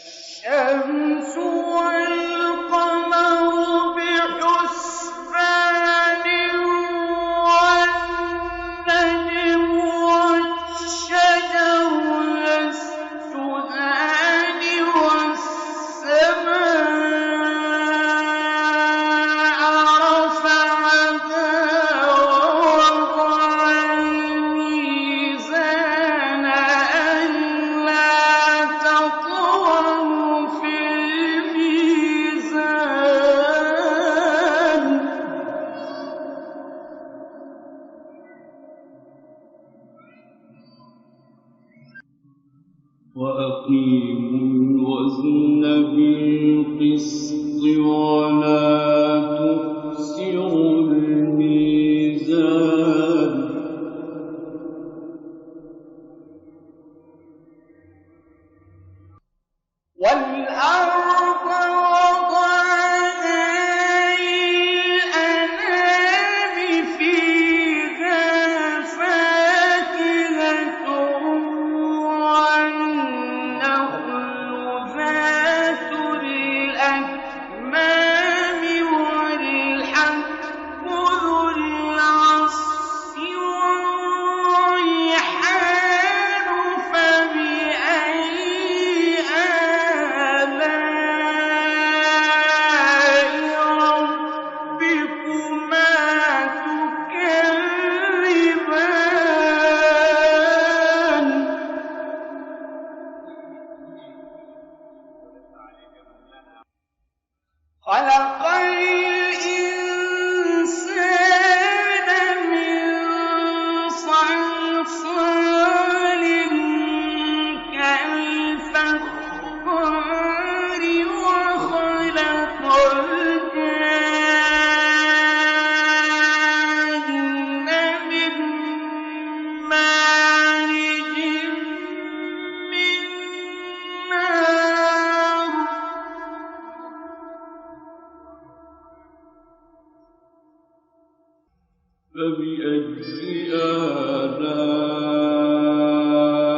الشمس والقمر بحسبان والنجم والشجر يسجدان والسماء رفعها ووضع الميزان ألا تطغوا في الميزان وأقيموا الوزن بالقسط ولا تخسروا الميزان والأرض وضعها للأنام فيها فاكهة والنخل ذات الأكمام والحب ذو العصف والريحان فبأي آلاء ربكما تكذبان خلق الإنسان من صلصال كالفخار وخلق الجان من مارج من نار فبأي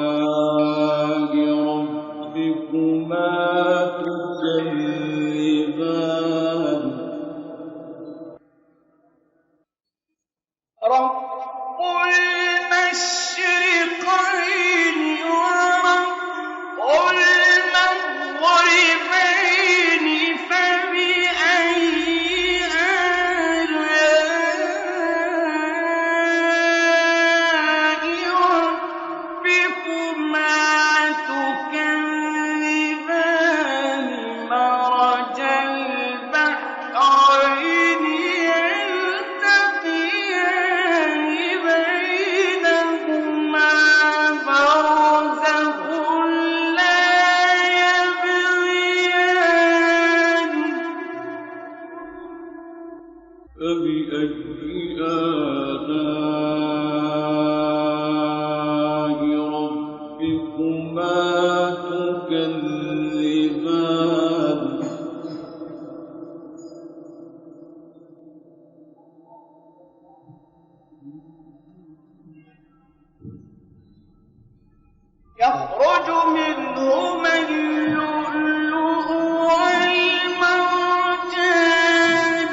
آلاء ربكما تكذبان رب المشرقين ورب المغربين فبأي آلاء ربكما تكذبان مرج البحرين يلتقيان بينهما برزخ لا يبغيان فبأي آلاء ربكما تكذبان يخرج منهما اللؤلؤ والمرجان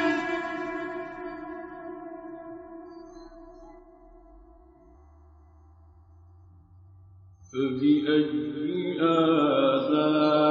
فبأي آلاء